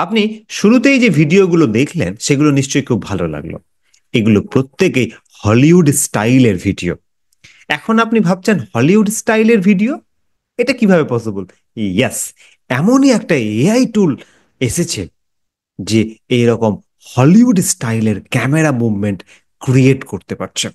আপনি শুরুতেই যে ভিডিওগুলো দেখলেন সেগুলো নিশ্চয়ই খুব ভালো লাগলো। এগুলো প্রত্যেকেই হলিউড স্টাইলের ভিডিও। এখন আপনি ভাবছেন হলিউড স্টাইলের ভিডিও, এটা কিভাবে পসিবল? ইয়াস, এমনই একটা এআই টুল এসেছে যে এইরকম হলিউড স্টাইলের ক্যামেরা মুভমেন্ট ক্রিয়েট করতে পারছে।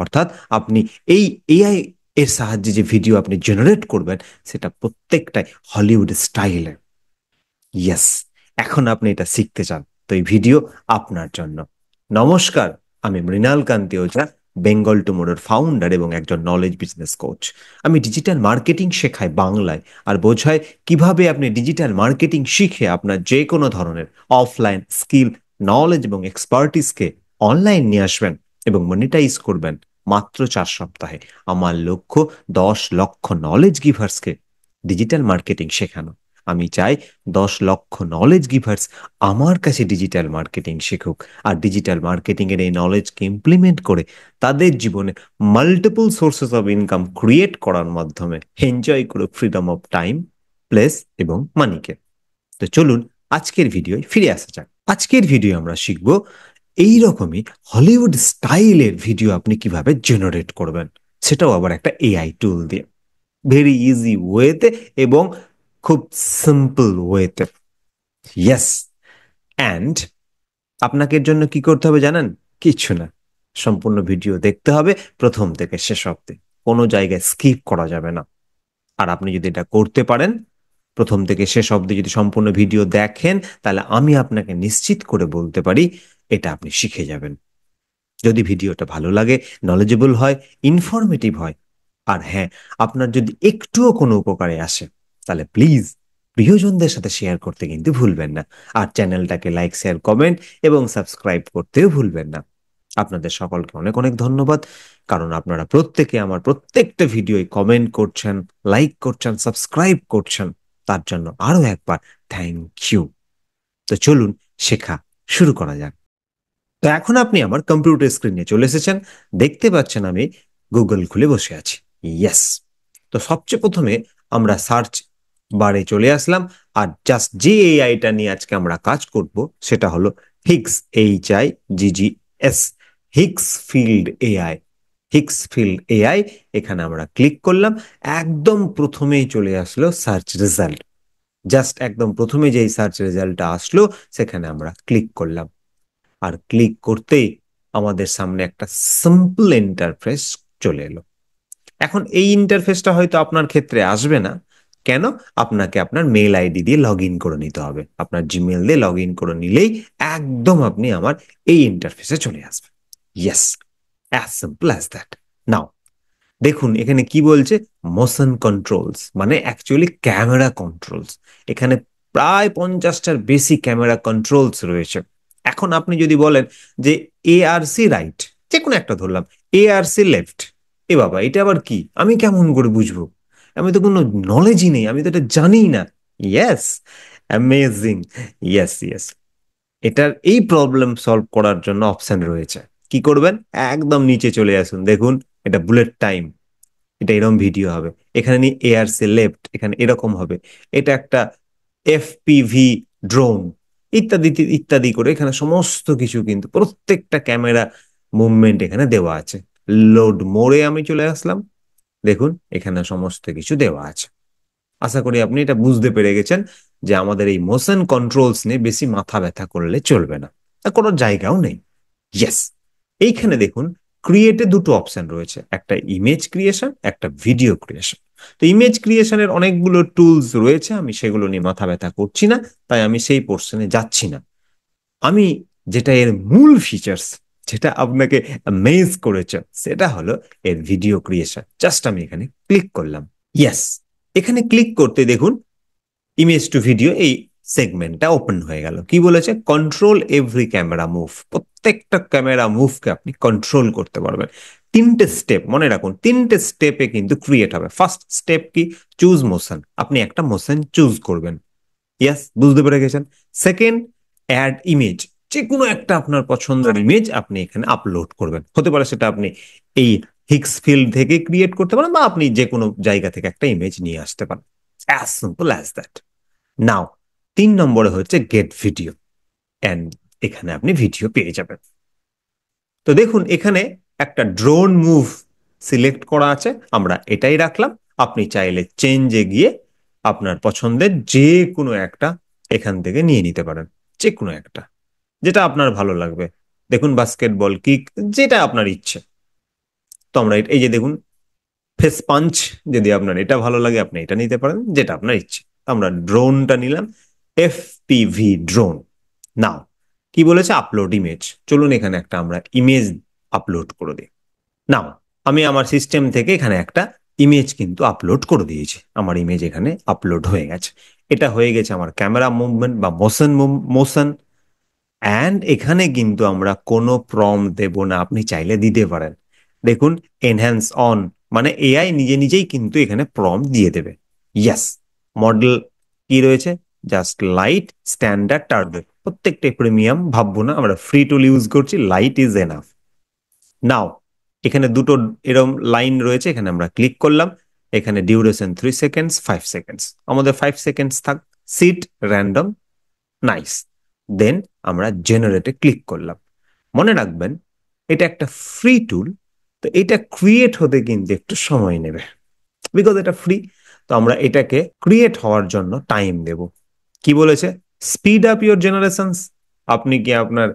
অর্থাৎ আপনি এই এআই এর সাহায্যে যে ভিডিও আপনি জেনারেট করবেন সেটা প্রত্যেকটাই হলিউড স্টাইলের। ইয়েস, এখন আপনি এটা শিখতে চান, তো এই ভিডিও আপনার জন্য। নমস্কার, আমি মৃণাল কান্তি ওঝা, বেঙ্গল টুমোরোর ফাউন্ডার এবং একজন নলেজ বিজনেস কোচ। আমি ডিজিটাল মার্কেটিং শেখাই বাংলায় আর বোঝাই কিভাবে আপনি ডিজিটাল মার্কেটিং শিখে আপনার যে কোনো ধরনের অফলাইন স্কিল, নলেজ এবং এক্সপার্টিসকে অনলাইন নিয়ে আসবেন এবং মনিটাইজ করবেন মাত্র 4 সপ্তাহে। আমার লক্ষ্য 10 লক্ষ নলেজ গিভার্সকে ডিজিটাল মার্কেটিং শেখানো। আমি চাই 10 লক্ষ নলেজ গিভার্স আমার কাছে ডিজিটাল মার্কেটিং শিখুক আর ডিজিটাল মার্কেটিং এর এই নলেজকে ইমপ্লিমেন্ট করে তাদের জীবনে multiple sources of income create করার মাধ্যমে এনজয় করুক ফ্রিডম অফ টাইম, প্লেস এবং মানিকে। তো চলুন আজকের ভিডিও ফিরে আসা যাক। আজকের ভিডিও আমরা শিখব এইরকমই হলিউড স্টাইলের ভিডিও আপনি কিভাবে জেনারেট করবেন, সেটাও আবার একটা এআই টুল দিয়ে, ভেরি ইজি ওয়েতে এবং খুব সিম্পল ওয়েতে। ইয়েস, অ্যান্ড আপনাকে এর জন্য কি করতে হবে জানেন? কিচ্ছু না, সম্পূর্ণ ভিডিও দেখতে হবে প্রথম থেকে শেষ অবধি, কোনো জায়গায় স্কিপ করা যাবে না। আর আপনি যদি এটা করতে পারেন, প্রথম থেকে শেষ অবধি যদি সম্পূর্ণ ভিডিও দেখেন, তাহলে আমি আপনাকে নিশ্চিত করে বলতে পারি এটা আপনি শিখে যাবেন। যদি ভিডিওটা ভালো লাগে, নলেজেবল হয়, ইনফরমেটিভ হয়, আর হ্যাঁ, আপনার যদি একটুও কোনো উপকারে আসে, তাহলে প্লিজ প্রিয়জনদের সাথে শেয়ার করতে কিন্তু ভুলবেন না। আর চ্যানেলটাকে লাইক, শেয়ার, কমেন্ট এবং সাবস্ক্রাইব করতেও ভুলবেন না। আপনাদের সকলকে অনেক অনেক ধন্যবাদ, কারণ আপনারা প্রত্যেকে আমার প্রত্যেকটা ভিডিওয় কমেন্ট করছেন, লাইক করছেন, সাবস্ক্রাইব করছেন। তার জন্য আরো একবার থ্যাংক ইউ। তো চলুন শেখা শুরু করা যাক। তো এখন আপনি আমার কম্পিউটার স্ক্রিনে চলে এসেছেন, দেখতে পাচ্ছেন আমি গুগল খুলে বসে আছি। ইয়েস, তো সবচেয়ে প্রথমে আমরা সার্চ বারে চলে আসলাম, আর জাস্ট যে এআইটা নিয়ে আজকে আমরা কাজ করব সেটা হলো Higgs, HIGGS, Higgs field AI. Higgs field AI, এখানে আমরা ক্লিক করলাম, একদম প্রথমেই চলে আসলো সার্চ রেজাল্ট। জাস্ট একদম প্রথমে যেই সার্চ রেজাল্টটা আসলো সেখানে আমরা ক্লিক করলাম, আর ক্লিক করতেই আমাদের সামনে একটা সিম্পল ইন্টারফেস চলে এলো। এখন এই ইন্টারফেসটা হয়তো আপনার ক্ষেত্রে আসবে না। কেন? আপনাকে আপনার মেল আইডি দিয়ে লগ ইন করে নিতে হবে। আপনার জিমেল দিয়ে লগ ইন করে নিলেই একদম আপনি আমার এই ইন্টারফেসে চলে আসবেন। Yes, as simple as that. Now দেখুন এখানে কি বলছে, মোশন কন্ট্রোলস, মানে অ্যাকচুয়ালি ক্যামেরা কন্ট্রোলস। এখানে প্রায় 50টার বেশি ক্যামেরা কন্ট্রোলস রয়েছে। এখন আপনি যদি বলেন যে ARC রাইট, যে কোনো একটা ধরলাম, ARC লেফট, এ বাবা এটা আবার কি, আমি কেমন করে বুঝবো? আমি তো কোনো নলেজই নেই, আমি তো এটা জানি না। Yes, amazing. ইয়েস ইয়েস, এটার এই প্রবলেম সলভ করার জন্য অপশন রয়েছে। কি করবেন? একদম নিচে চলে আসুন, দেখুন এটা বুলেট টাইম, এটা এরকম ভিডিও হবে। এখানে নি ARC লেফট, এখানে এরকম হবে। এটা একটা FPV ড্রোন, ইত্যাদি ইত্যাদি করে এখানে সমস্ত কিছু কিন্তু প্রত্যেকটা ক্যামেরা মুভমেন্ট এখানে দেওয়া আছে। লোড মোড়ে আমি চলে আসলাম, দেখুন এখানে সমস্ত কিছু দেওয়া আছে। আশা করি আপনি এটা বুঝতে পেরে গেছেন যে আমাদের এই মোশন কন্ট্রোলস নিয়ে বেশি মাথা ব্যথা করলে চলবে না, আর কোনো জায়গাও নেই। ইয়েস, এইখানে দেখুন ক্রিয়েটে দুটো অপশন রয়েছে, একটা ইমেজ ক্রিয়েশন, একটা ভিডিও ক্রিয়েশন। তো ইমেজ ক্রিয়েশনের অনেকগুলো টুলস রয়েছে, আমি সেগুলো নিয়ে মাথা ব্যথা করছি না, তাই আমি সেই পোর্শনে যাচ্ছি না। আমি যেটা এর মূল ফিচার্স, যেটা আপনাকে অ্যামেজ করেছে, সেটা হলো এর ভিডিও ক্রিয়েশন। জাস্ট আমি এখানে ক্লিক করলাম। ইয়েস, এখানে ক্লিক করতে দেখুন ইমেজ টু ভিডিও এই সেগমেন্টটা ওপেন হয়ে গেল। কি বলেছে? কন্ট্রোল এভরি ক্যামেরা মুভ, প্রত্যেকটা ক্যামেরা মুভকে আপনি কন্ট্রোল করতে পারবেন। 3টে স্টেপ মনে রাখুন, 3টে স্টেপে কিন্তু ক্রিয়েট হবে। ফার্স্ট স্টেপ কি? চুজ মোশন, আপনি একটা মোশন চুজ করবেন। ইয়াস, বুঝতে পেরে গেছেন। সেকেন্ড, অ্যাড ইমেজ, যে কোনো একটা আপনার পছন্দের ইমেজ আপনি এখানে আপলোড করবেন। হতে পারে সেটা আপনি এই হিগস ফিল্ড থেকে ক্রিয়েট করতে পারেন, বা আপনি যে কোনো জায়গা থেকে একটা ইমেজ নিয়ে আসতে পারেন। As simple as that. Now 3 নম্বরে হচ্ছে গেট ভিডিও, অ্যান্ড এখানে আপনি ভিডিও পেয়ে যাবেন। তো দেখুন এখানে একটা ড্রোন মুভ সিলেক্ট করা আছে, আমরা এটাই রাখলাম। আপনি চাইলে চেঞ্জে গিয়ে আপনার পছন্দের যে কোনো একটা এখান থেকে নিয়ে নিতে পারেন, যে কোনো একটা যেটা আপনার ভালো লাগবে। দেখুন বাস্কেটবল কিক, যেটা আপনার ইচ্ছে। তো আমরা এই যে দেখুন ফেস পাঞ্চ, যদি আপনার এটা ভালো লাগে আপনি এটা নিতে পারেন, যেটা আপনার ইচ্ছে। আমরা ড্রোনটা নিলাম, FPV ড্রোন। নাও কি বলেছে, আপলোড ইমেজ। চলুন এখানে একটা আমরা ইমেজ আপলোড করে দিই। নাও আমি আমার সিস্টেম থেকে এখানে একটা ইমেজ কিন্তু আপলোড করে দিয়েছি, আমার ইমেজ এখানে আপলোড হয়ে গেছে। এটা হয়ে গেছে আমার ক্যামেরা মুভমেন্ট বা মোশন। অ্যান্ড এখানে কিন্তু আমরা কোনো প্রম্পট দেব না, আপনি চাইলে দিতে পারেন। দেখুন এনহ্যান্স অন, মানে এআই নিজে নিজেই কিন্তু এখানে প্রম্পট দিয়ে দেবে। ইয়েস। মডেল কি রয়েছে, জাস্ট লাইট, স্ট্যান্ডার্ড, টার্বো, প্রত্যেকটা প্রিমিয়াম ভাববো না, আমরা ফ্রি টুল ইউজ করছি, লাইট ইজ এনাফ। নাও এখানে দুটো এরকম লাইন রয়েছে, এখানে আমরা ক্লিক করলাম। এখানে ডিউরেশন 3 সেকেন্ডস, 5 সেকেন্ডস, আমাদের 5 সেকেন্ডস থাক। Seat random, nice. দেন আমরা জেনারেটে ক্লিক করলাম। মনে রাখবেন এটা একটা ফ্রি টুল, তো এটা ক্রিয়েট হতে কিন্তু একটু সময় নেবে, বিকজ এটা ফ্রি। তো আমরা এটাকে ক্রিয়েট হওয়ার জন্য টাইম দেব। কি বলেছে, স্পিড আপ ইউর জেনারেশনস। আপনি কি আপনার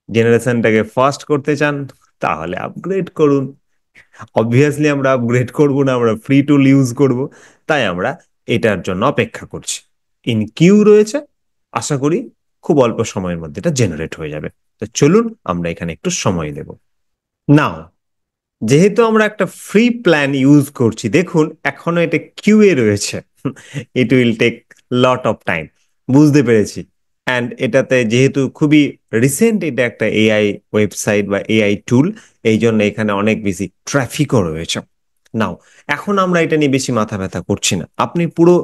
জেনারেশনটাকে ফাস্ট করতে চান, তাহলে আপগ্রেড করুন। অবভিয়াসলি আমরা আপগ্রেড করব না, আমরা ফ্রি টুল ইউজ করব। তাই আমরা এটার জন্য অপেক্ষা করছি। ইন কিউ রয়েছে, আশা করি খুব অল্প সময়ের মধ্যে এটা জেনারেট হয়ে যাবে। তো চলুন আমরা এখানে একটু সময় দেব। নাও যেহেতু আমরা একটা ফ্রি প্ল্যান ইউজ করছি, দেখুন এখনো এটা কিউএ রয়েছে। It will take lot of time, বুঝতে পেরেছি। অ্যান্ড এটাতে যেহেতু খুবই রিসেন্ট, এটা একটা এআই ওয়েবসাইট বা এআই টুল, এই জন্য এখানে অনেক বেশি ট্রাফিকও রয়েছে। নাও এখন আমরা এটা নিয়ে বেশি মাথা ব্যথা করছি না, আপনি পুরো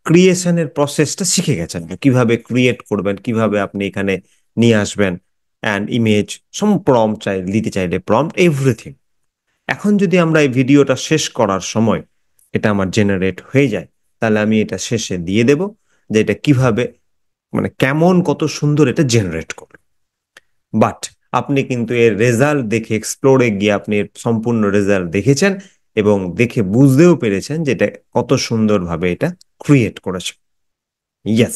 ক্রিয়েশনের প্রসেসটা শিখে গেছেন, কিভাবে ক্রিয়েট করবেন, কিভাবে আপনি এখানে নিয়ে আসবেন। অ্যান্ড ইমেজ সম প্রম্পট চাই দিতে চাইলে প্রম্পট, এভরিথিং। এখন যদি আমরা এই ভিডিওটা শেষ করার সময় এটা আমার জেনারেট হয়ে যায়, তাহলে আমি এটা শেষে দিয়ে দেব যে এটা কিভাবে, মানে কেমন কত সুন্দর এটা জেনারেট করলো। বাট আপনি কিন্তু এর রেজাল্ট দেখে, এক্সপ্লোরে গিয়ে আপনি এর সম্পূর্ণ রেজাল্ট দেখেছেন এবং দেখে বুঝতেও পেরেছেন যে এটা কত সুন্দরভাবে এটা ক্রিয়েট করেছে। ইয়েস।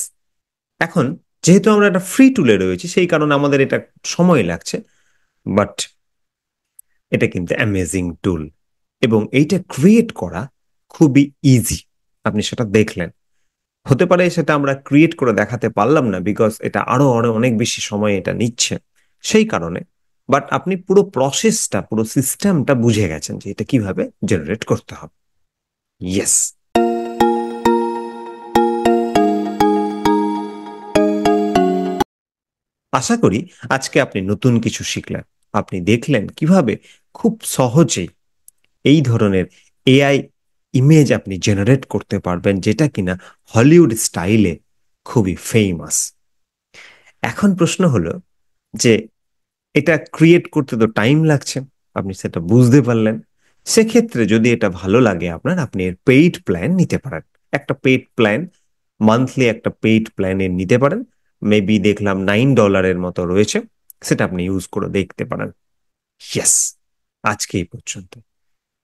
এখন যেহেতু আমরা একটা ফ্রি টুলে রয়েছি, সেই কারণে আমাদের এটা সময় লাগছে, বাট এটা কিন্তু অ্যামেজিং টুল এবং এইটা ক্রিয়েট করা খুবই ইজি। আপনি সেটা দেখলেন। হতে পারে সেটা আমরা ক্রিয়েট করে দেখাতে পারলাম না, বিকজ এটা আরো অনেক বেশি সময় এটা নিচ্ছে, সেই কারণে। বাট আপনি পুরো প্রসেসটা, পুরো সিস্টেমটা বুঝে গেছেন যে এটা কিভাবে জেনারেট করতে হবে। ইয়েস। আশা করি আজকে আপনি নতুন কিছু শিখলেন। আপনি দেখলেন কিভাবে খুব সহজেই এই ধরনের এআই ইমেজ আপনি জেনারেট করতে পারবেন, যেটা কিনা হলিউড স্টাইলে খুবই ফেমাস। এখন প্রশ্ন হলো যে এটা ক্রিয়েট করতে তো টাইম লাগছে, আপনি সেটা বুঝতে পারলেন। সেক্ষেত্রে যদি এটা ভালো লাগে আপনার, আপনি এর পেইড প্ল্যান নিতে পারেন। একটা পেইড প্ল্যান, মান্থলি একটা পেইড প্ল্যানের নিতে পারেন। মেবি দেখলাম $9 মতো রয়েছে, সেটা আপনি ইউজ করে দেখতে পারেন। ইয়েস। আজকে এই পর্যন্ত,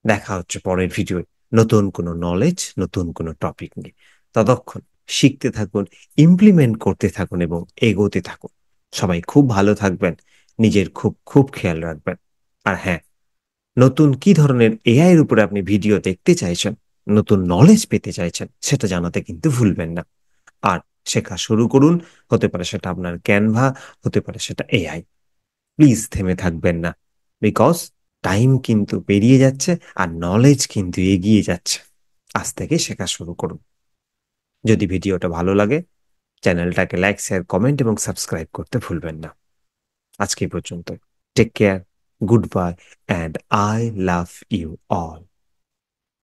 দেখা হচ্ছে পরের ভিডিওয় নতুন কোনো নলেজ, নতুন কোনো টপিক নিয়ে। ততক্ষণ শিখতে থাকুন, ইমপ্লিমেন্ট করতে থাকুন এবং এগোতে থাকুন। সবাই খুব ভালো থাকবেন, নিজের খুব খুব খেয়াল রাখবেন। আর হ্যাঁ, নতুন কি ধরনের এআই এর উপরে আপনি ভিডিও দেখতে চাইছেন, নতুন নলেজ পেতে চাইছেন, সেটা জানাতে কিন্তু ভুলবেন না। আর শেখা শুরু করুন। হতে পারে সেটা আপনার ক্যানভা, হতে পারে সেটা এআই। প্লিজ থেমে থাকবেন না, বিকজ টাইম কিন্তু পেরিয়ে যাচ্ছে আর নলেজ কিন্তু এগিয়ে যাচ্ছে। আজ থেকে শেখা শুরু করুন। যদি ভিডিওটা ভালো লাগে, চ্যানেলটাকে লাইক, শেয়ার, কমেন্ট এবং সাবস্ক্রাইব করতে ভুলবেন না। আজকে এই পর্যন্ত। Take care, good bye, and I love you all.